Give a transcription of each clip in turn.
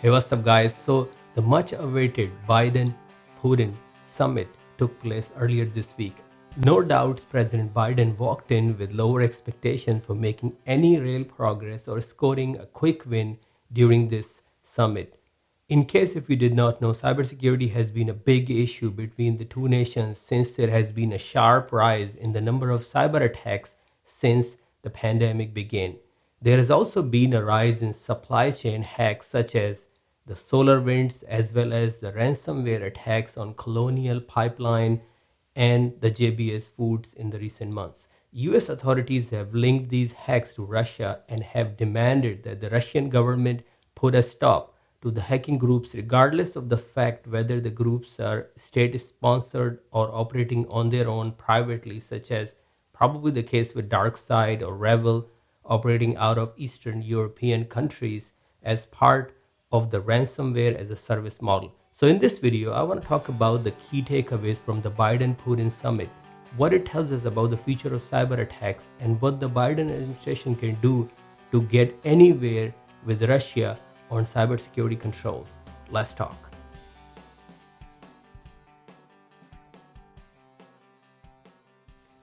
Hey, what's up, guys? So, the much awaited Biden Putin summit took place earlier this week. No doubts, President Biden walked in with lower expectations for making any real progress or scoring a quick win during this summit. In case if you did not know, cybersecurity has been a big issue between the two nations since there has been a sharp rise in the number of cyber attacks since the pandemic began. There has also been a rise in supply chain hacks such as the solar winds as well as the ransomware attacks on Colonial Pipeline and the JBS Foods in the recent months. US authorities have linked these hacks to Russia and have demanded that the Russian government put a stop to the hacking groups, regardless of the fact whether the groups are state sponsored or operating on their own privately, such as probably the case with DarkSide or Revel operating out of Eastern European countries as part of the ransomware as a service model. So in this video, I want to talk about the key takeaways from the Biden-Putin summit, what it tells us about the future of cyber attacks, and what the Biden administration can do to get anywhere with Russia on cybersecurity controls. Let's talk.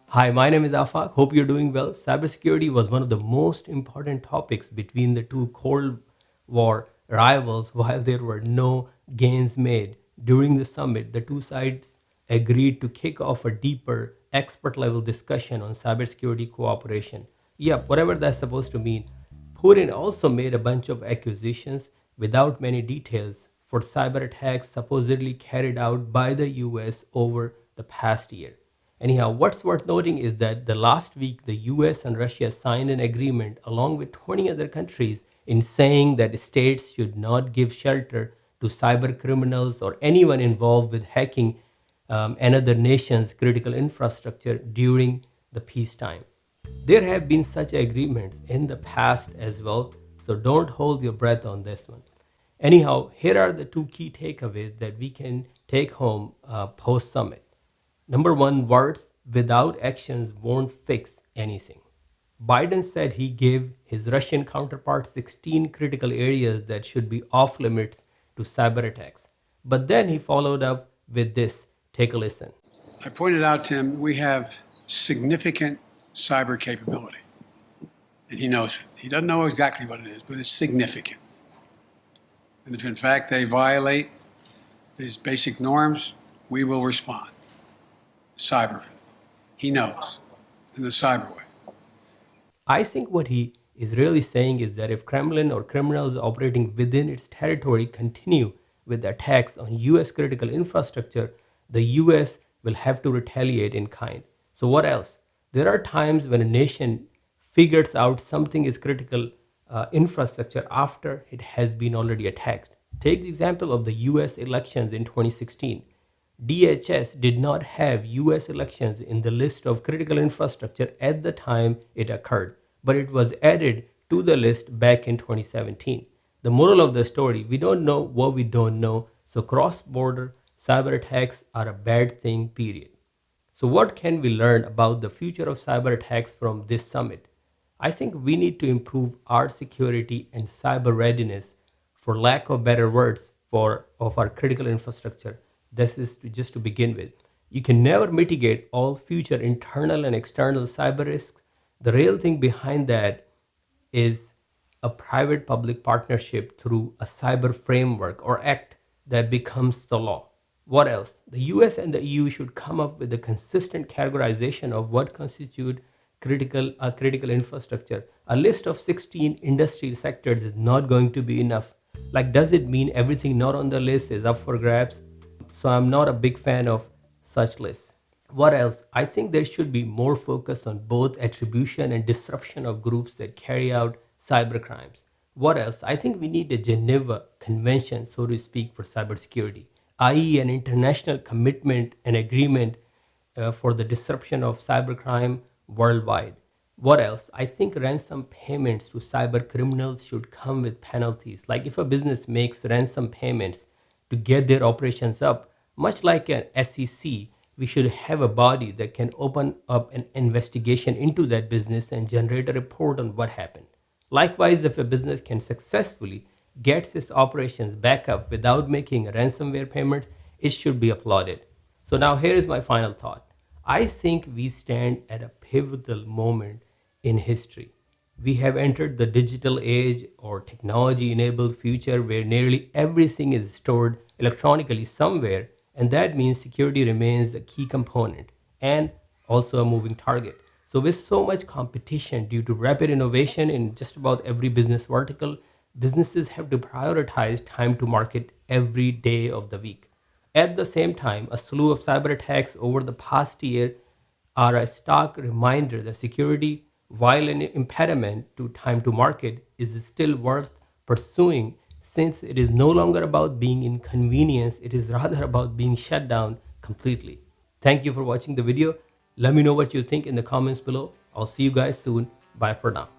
Hi, my name is Afaq. Hope you're doing well. Cybersecurity was one of the most important topics between the two Cold War rivals. While there were no gains made during the summit, the two sides agreed to kick off a deeper expert level discussion on cybersecurity cooperation. Yep, whatever that's supposed to mean. Putin also made a bunch of accusations without many details for cyber attacks supposedly carried out by the US over the past year. Anyhow, what's worth noting is that the last week the US and Russia signed an agreement along with 20 other countries in saying that states should not give shelter to cyber criminals or anyone involved with hacking another nation's critical infrastructure during the peacetime. There have been such agreements in the past as well, so don't hold your breath on this one. Anyhow, here are the two key takeaways that we can take home post summit. Number one, words without actions won't fix anything. Biden said he gave his Russian counterpart 16 critical areas that should be off limits to cyber attacks. But then he followed up with this. Take a listen. I pointed out to him we have significant cyber capability, and he knows it. He doesn't know exactly what it is, but it's significant. And if in fact they violate these basic norms, we will respond. Cyber. He knows. In the cyber way. I think what he is really saying is that if Kremlin or criminals operating within its territory continue with attacks on US critical infrastructure, the US will have to retaliate in kind. So what else? There are times when a nation figures out something is critical infrastructure after it has been already attacked. Take the example of the US elections in 2016. DHS did not have US elections in the list of critical infrastructure at the time it occurred, but it was added to the list back in 2017. The moral of the story, we don't know what we don't know, so cross-border cyber attacks are a bad thing, period. So what can we learn about the future of cyber attacks from this summit? I think we need to improve our security and cyber readiness, for lack of better words, of our critical infrastructure. This is just to begin with. You can never mitigate all future internal and external cyber risks. The real thing behind that is a private-public partnership through a cyber framework or act that becomes the law. What else? The US and the EU should come up with a consistent categorization of what constitutes critical infrastructure. A list of 16 industry sectors is not going to be enough. Like, does it mean everything not on the list is up for grabs? So I'm not a big fan of such lists. What else? I think there should be more focus on both attribution and disruption of groups that carry out cyber crimes. What else? I think we need a Geneva Convention, so to speak, for cybersecurity, i.e. an international commitment and agreement for the disruption of cybercrime worldwide. What else? I think ransom payments to cyber criminals should come with penalties. Like if a business makes ransom payments to get their operations up, much like an SEC, we should have a body that can open up an investigation into that business and generate a report on what happened. Likewise, if a business can successfully gets its operations back up without making ransomware payments, it should be applauded. So now here is my final thought. I think we stand at a pivotal moment in history. We have entered the digital age or technology enabled future where nearly everything is stored electronically somewhere, and that means security remains a key component and also a moving target. So, with so much competition due to rapid innovation in just about every business vertical, businesses have to prioritize time to market every day of the week. At the same time, a slew of cyber attacks over the past year are a stark reminder that security, while an impediment to time to market, is still worth pursuing since it is no longer about being inconvenienced, it is rather about being shut down completely. Thank you for watching the video. Let me know what you think in the comments below. I'll see you guys soon. Bye for now.